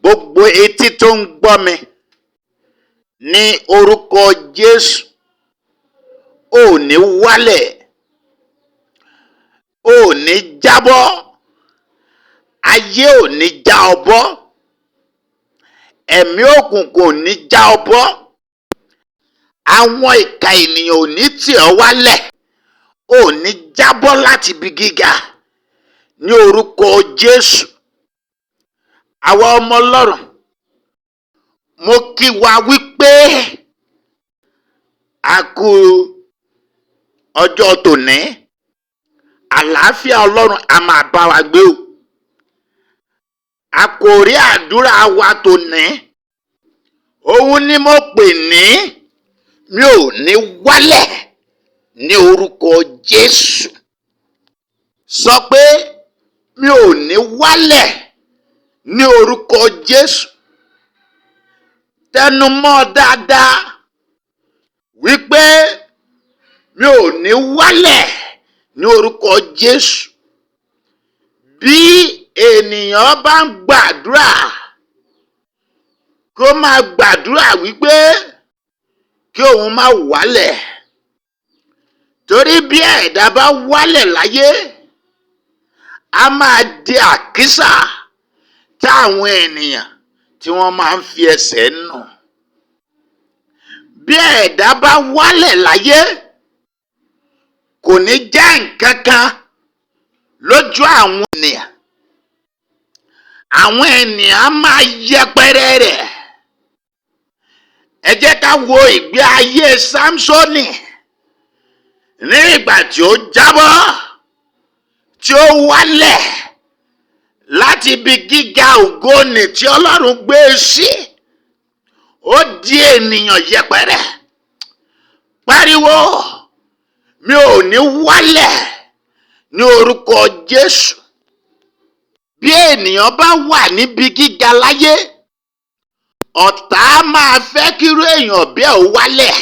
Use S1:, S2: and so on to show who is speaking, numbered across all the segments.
S1: gbogbo etí tó ń gbọ́ mi ní orúkọ Jésù, ò ní wálẹ̀, ò ní jábọ́, ayé ò ní já ọ bọ́, ẹ̀mí òkùnkùn ò ní já ọ bọ́, àwọn ìka ènìyàn ò ní tì ọ́ wálẹ̀, ò ní jábọ́ láti ibi gíga ní orúkọ Jésù. Àwa ọmọ Ọlọ́run, mo kí wa wípé a kú ọjọ́ tòní, àlàáfíà Ọlọ́run a máa bá wa gbé o. Àkòrí àdúrà wa tòní, òun ni mo pè ní mi ò ní wálẹ̀ ní orúkọ Jésù. Sọ pé mi ò ní wálẹ̀ ní orúkọ Jésù. Tẹnumọ́ dáadáa wípé mi ò ní wálẹ̀ ní orúkọ Jésù. Bí ènìyàn bá ń gbàdúrà, kó máa gbàdúrà wípé kí òun má wálẹ̀. Torí bí ẹ̀dá bá wálẹ̀ láyé, a máa di àkísà táwọn ènìyàn tí wọ́n máa ń fi ẹsẹ̀ nù. Bí ẹ̀dá bá wálẹ̀ láyé, kò ní jẹ́ nǹkan kan lójú àwọn ènìyàn. Àwọn ènìyàn máa yẹpẹrẹ rẹ̀. Ẹ jẹ́ ká wo ìgbé ayé Sámsónì ní ìgbà tí ó jábọ́, tí ó wálẹ̀ láti ibi gíga ògónì tí Ọlọ́run gbé sí. Ó di ènìyàn yẹpẹrẹ. Pariwo, mi ò ní wálẹ̀ ní orúkọ Jésù. Bí ènìyàn bá wà níbi gíga láyé, ọ̀tá máa fẹ́ kírú èèyàn bẹ́ẹ̀ ó wálẹ̀.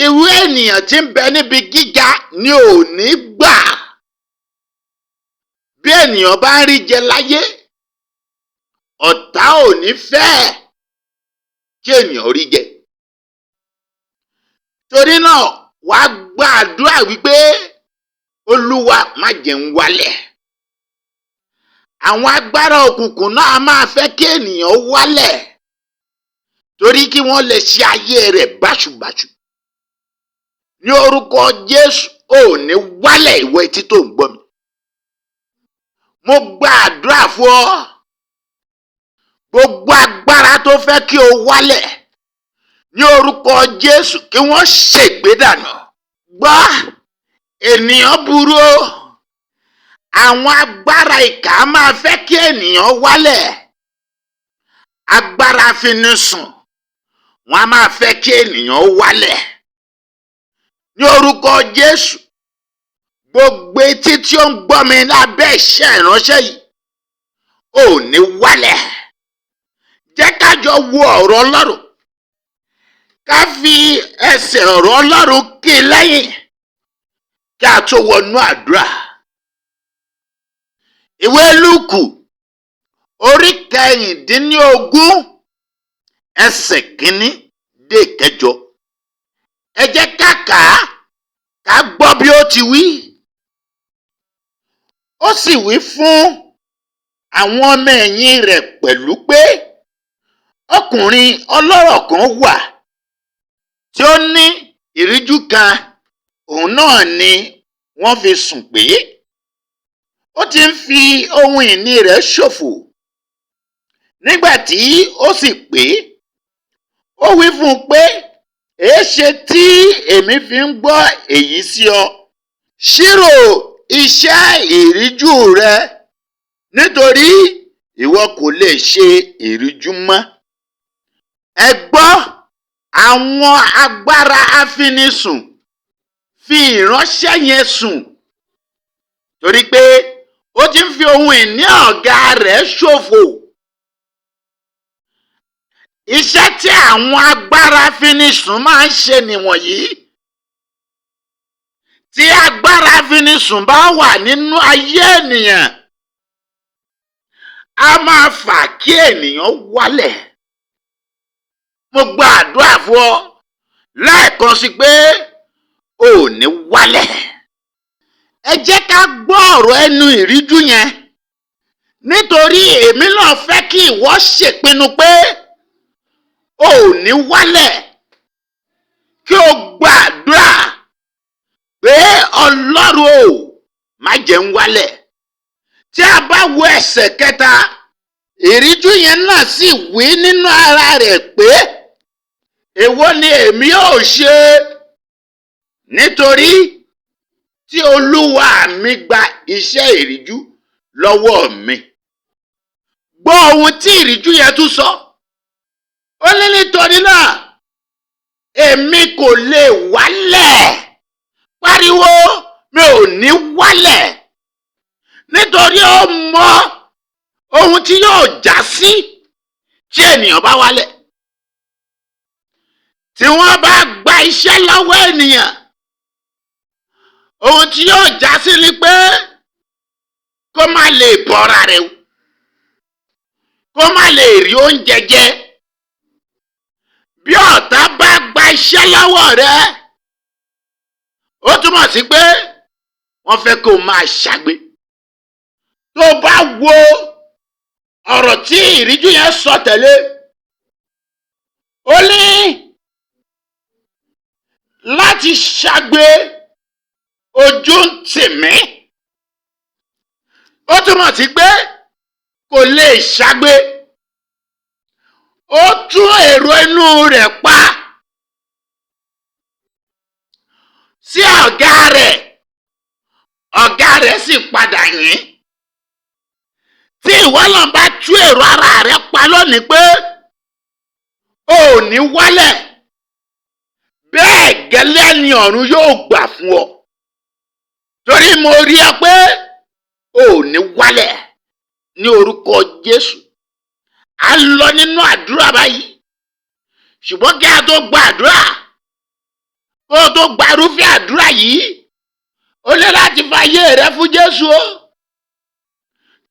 S1: Irú ènìyàn tí ń bẹ níbi gíga ni ò ní gbà. Bí ènìyàn bá ń rí jẹ láyé, ọ̀tá ò ní fẹ́ kí ènìyàn rí jẹ. Torí náà, wàá gbàdúrà wípé Olúwa má jẹ́ n wálẹ̀. Àwọn agbára òkùnkùn náà máa fẹ́ kí ènìyàn wálẹ̀, torí kí wọ́n lè ṣe ayé rẹ̀ báṣubàṣu. Ní orúkọ Jésù, ò ní wálẹ̀ ìwọ etí tó ń gbọ́ mi. Mo gbàdúrà fún ọ. Gbogbo agbára tó fẹ́ kí o wálẹ̀, ní orúkọ Jésù kí wọ́n ṣègbé dànù. Gbọ́, ènìyàn burú o. Àwọn agbára ìkà máa fẹ́ kí ènìyàn wálẹ̀. Agbára afinisùn, wọ́n á máa fẹ́ kí ènìyàn wálẹ̀. Ní orúkọ Jésù, gbogbo etí tí ó ń gbọ́ mi lábẹ́ iṣẹ́ ìránṣẹ́ yìí, ò ní wálẹ̀. Jẹ́ ká jọ wo ọ̀rọ̀ Ọlọ́run. Ká fi ẹsẹ̀ ọ̀rọ̀ Ọlọ́run kì í lẹ́yìn kí a tó wọnú àdúrà. Ìwé Lúùkù orí 19 ẹsẹ̀ 1 dé 8. Ẹ jẹ́ ká kà á, ká gbọ́ bí ó ti wí. Ó sì wí fún àwọn ọmọ ẹ̀yìn rẹ̀ pẹ̀lú pé ọkùnrin ọlọ́rọ̀ kan wà tí ó ní ìríjú kan. Òun náà ni wọ́n fi sùn pé ó ti ń fi ohun ìní rẹ̀ ṣòfò. Nígbà tí ó sì pé, ó wí fún un pé, èéṣe tí èmi fi ń gbọ́ èyí sí ọ? Ṣírò iṣẹ́ ìríjú rẹ, nítorí ìwọ kò lè ṣe ìríjú mọ́. Ẹ gbọ́, àwọn agbára afinisùn fi ìránṣẹ́ yẹn sùn, torí pé ó ti ń fi ohun ìní ọ̀gá rẹ̀ ṣòfò. Iṣẹ́ tí àwọn agbára afinisùn máa ń ṣe nìwọ̀nyí. Tí agbára afinisùn bá wà nínú ayé ènìyàn, a máa fà kí ènìyàn wálẹ̀. Mo gba àdúrà fún ọ lẹ́ẹ̀kan sí pé ò ní wálẹ̀. Ẹ jẹ́ ká gbọ́ ọ̀rọ̀ ẹnu ìríjú yẹn, nítorí èmi náà fẹ́ kí ìwọ ṣèpinnu pé ò ní wálẹ̀, kí o gbàdúrà pé Ọlọ́run ò má jẹ́ ń wálẹ̀. Tí a bá wo ẹsẹ̀ kẹta, ìríjú yẹn náà sì wí nínú ara rẹ̀ pé èwo ni èmi ò ṣe nítorí tí Olúwa mi gba iṣẹ́ ìríjú lọ́wọ́ mi. Gbọ́ ohun tí ìríjú yẹn tún sọ. Ó ní nítorí náà èmi kò lè wálẹ̀. Pariwo, mi ò ní wálẹ̀. Nítorí ó mọ ohun tí yóò já sí tí ènìyàn bá wálẹ̀. Tí wọ́n bá gba iṣẹ́ lọ́wọ́ ènìyàn, ohun tí yóò já sí ni pé kó má lè bọ́ra rẹ̀ wò, kó má lè rí oúnjẹ jẹ. Bí ọ̀tá bá gba iṣẹ́ lọ́wọ́ rẹ, ó túmọ̀ sí pé wọ́n fẹ́ kó máa ṣàgbé. Tó bá wo ọ̀rọ̀ tí ìríjú yẹn sọ tẹ̀lé, ó ní láti ṣàgbé ojú ń tì mí. Ó túmọ̀ sí pé kò lè ṣàgbé. Ó tún èrò inú rẹ̀ pa sí ọ̀gá rẹ̀. Ọ̀gá rẹ̀ sì padà yìn. Tí ìwọ náà bá tú èrò ara rẹ̀ pa lónìí pé ò ní wálẹ̀, bẹ́ẹ̀ gẹ́lẹ́ ni ọ̀run yóò gbà fún ọ. Torí mo rí ọ pé ò ní wálẹ̀ ní orúkọ Jésù. A lọ nínú àdúrà báyìí. Ṣùgbọ́n kí a tó gba àdúrà, kó o tó gba irúfẹ́ àdúrà yìí, o ní láti fàyè rẹ fún Jésù o.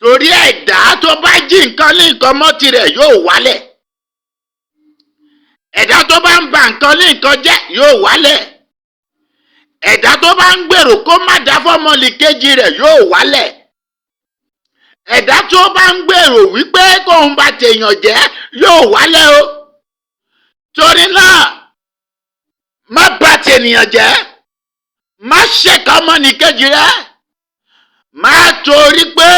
S1: Torí ẹ̀dá tó bá jí nǹkan ní nǹkan mọ́ tirẹ̀ yóò wálẹ̀. Ẹ̀dá tó bá ń ba nǹkan ní nǹkan jẹ́ yóò wálẹ̀. Ẹ̀dá tó bá ń gbèrò kó má dá fọ́mọnìkejì rẹ̀ yóò wálẹ̀. Ẹ̀dá tó bá ń gbèrò wípé kóun bá tèèyàn jẹ́ yóò wálẹ̀ o. Torí náà, má bà tènìyàn jẹ́, má ṣèkà ọmọnìkejì rẹ̀, má torí pé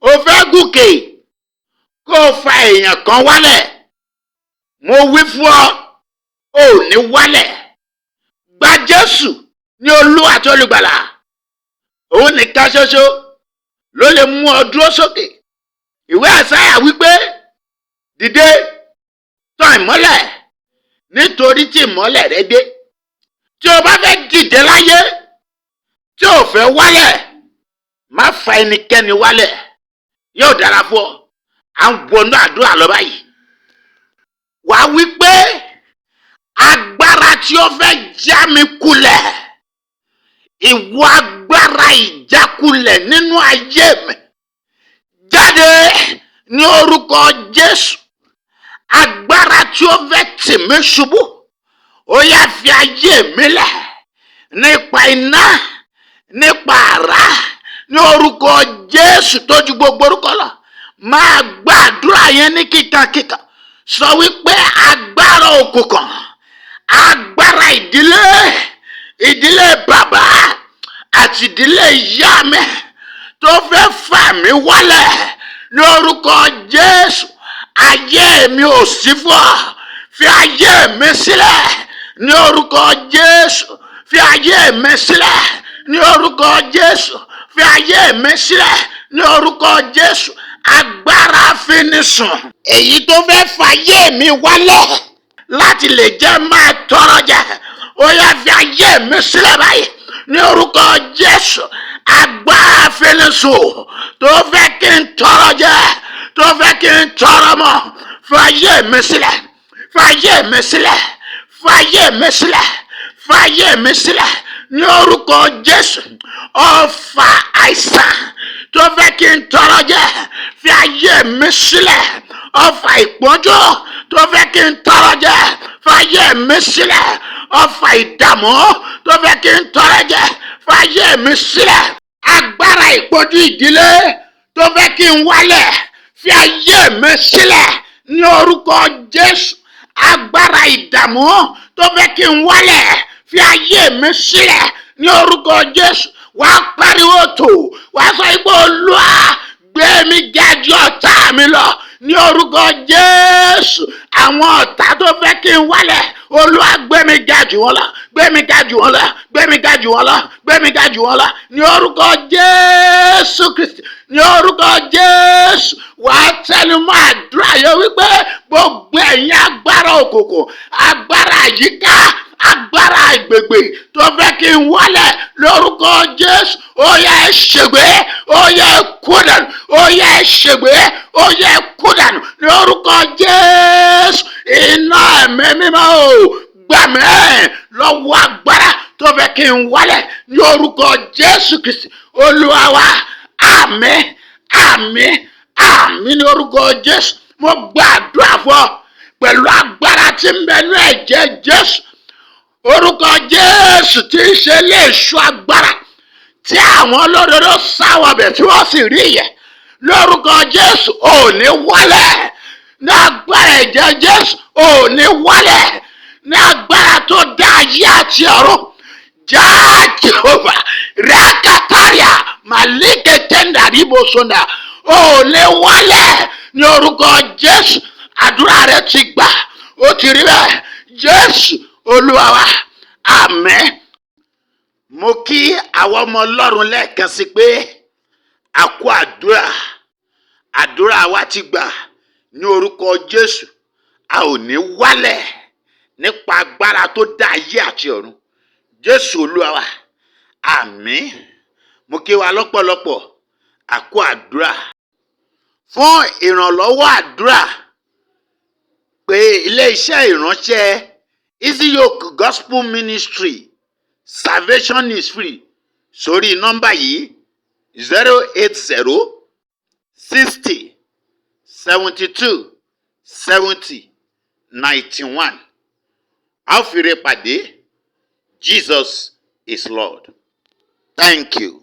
S1: o fẹ́ gòkè kó o fa èèyàn kan wálẹ̀. Mo wí fún ọ, ò ní wálẹ̀. Gba Jésù ní Olúwa àti Olùgbàlà. Òun nìkan ṣoṣo ló lè mú ọ dúró sókè. Ìwé Àìsáyà wípé dìde tàn ìmọ́lẹ̀ nítorí tí ìmọ́lẹ̀ rẹ dé. Tí o bá fẹ́ dìde láyé, tí o fẹ́ wálẹ̀, má fa ẹnikẹ́ni wálẹ̀. Yóò dára fún ọ. À ń wọnú àdúrà lọ báyìí. Wà á wí pé agbára tí ó fẹ́ já mi kulẹ̀, ìwọ agbára ìjákulẹ̀ nínú ayé mi, jáde ní orúkọ Jésù. Agbára tí ó fẹ́ tì mí ṣubú, ó yá fi ayé mi lẹ̀ nípa iná, nípa àrá, ní orúkọ Jésù tó ju gbogbo orúkọ lọ. Máa gbàdúrà yẹn ní kíkankíkan. Sọ wípé agbára òkùnkùn, agbára ìdílé bàbá àti ìdílé ìyá mi tó fẹ́ fà mí wálẹ̀ ní orúkọ Jésù. Ayé mi ò sí fún ọ. Fi ayé mi sílẹ̀ ní orúkọ Jésù. Fi ayé mi sílẹ̀ ní orúkọ Jésù. Fi ayé mi sílẹ̀ ní orúkọ Jésù. Agbára finisùn, èyí tó fẹ́ fàyè mi wálẹ̀ láti lè jẹ́ máa tọrọ jẹ, ó yá fi ayé mi sílẹ̀ báyìí ní orúkọ Jésù. Agbára finisùn tó fẹ́ kí n tọrọ jẹ, tó fẹ́ kí n tọrọ mọ́, fàyè mi sílẹ̀, fàyè mi sílẹ̀, fàyè mi sílẹ̀, fàyè mi sílẹ̀ ní orúkọ Jésù. Ọfà àìsàn tó fẹ́ kí n tọrọ jẹ, fi ayé mi sílẹ̀. Ọfà ìpọ́njú tó fẹ́ kí n tọrọ jẹ, fàyè mi sílẹ̀. Ọfà ìdààmú tó fẹ́ kí n tọrọ jẹ, fàyè mi sílẹ̀. Agbára ìpọ́njú ìdílé tó fẹ́ kí n wálẹ̀, fi ayé mi sílẹ̀ ní orúkọ Jésù. Agbára ìdààmú tó fẹ́ kí n wálẹ̀, fi ayé mi sílẹ̀ ní orúkọ Jésù. Wàá pariwo tó, wàá sọ pé Olúwa gbé mi ga ju ọ̀tá mi lọ ní orúkọ Jésù. Àwọn ọ̀tá tó fẹ́ kí n wálẹ̀, Olúwa gbé mi ga jù wọ́n lọ, gbé mi ga jù wọ́n lọ, gbé mi ga jù wọ́n lọ, gbé mi ga jù wọ́n lọ ní orúkọ Jésù Kristi, ní orúkọ Jésù. Wàá tẹnumọ́ àdúrà yẹn wípé gbogbo ẹ̀yin agbára òkùnkùn, agbára àyíká, agbára àgbègbè tó fẹ́ kí n wálẹ̀ lórúkọ Jésù, ó yá ẹ ṣègbé, ó yá ẹ kú dànù, ó yá ẹ ṣègbé, ó yá ẹ kú dànù lórúkọ Jésù. Iná ẹ̀mí mímọ́ o, gbà mí lọ́wọ́ agbára tó fẹ́ kí n wálẹ̀ ní orúkọ Jésù Kristi Olúwa wa. Àmín, àmín, àmín ní orúkọ Jésù. Mo gbàdúrà fún ọ pẹ̀lú agbára tí ń bẹ ní ẹ̀jẹ̀ Jésù. Orúkọ Jésù tí ń ṣe ilé ìṣọ́ agbára tí àwọn olódodo sáwọ̀bẹ̀ tí wọ́n sì rí ìyè. Lórúkọ Jésù ò ní wálẹ̀. Ní agbára ẹ̀jẹ̀ Jésù ò ní wálẹ̀. Ní agbára tó dá ayé àti ọ̀run. Já Jehova rẹ́kàtàríà màlíkè tẹ́ndàríbò sọ̀nà. Ò ní wálẹ̀ ní orúkọ Jésù. Àdúrà rẹ ti gbà, ó ti rí bẹ́ẹ̀. Jésù Olúwa wa, àmín. Mo kí àwọn ọmọ Ọlọ́run lẹ́ẹ̀kan sí pé a kú àdúrà. Àdúrà wa ti gbà ní orúkọ Jésù. A ò ní wálẹ̀ nípa agbára tó dá ayé àti ọ̀run. Jésù Olúwa wa, àmín. Mo kí wa lọ́pọ̀lọpọ̀, a kú àdúrà. Fún ìrànlọ́wọ́ àdúrà pé ilé-iṣẹ́ ìránṣẹ́ Easy Yoke Gospel Ministry Salvation is Free sórí nọ́mbà yìí 080 60 72 70 91. A ó fi re pàdé. Jesus is Lord. Thank you.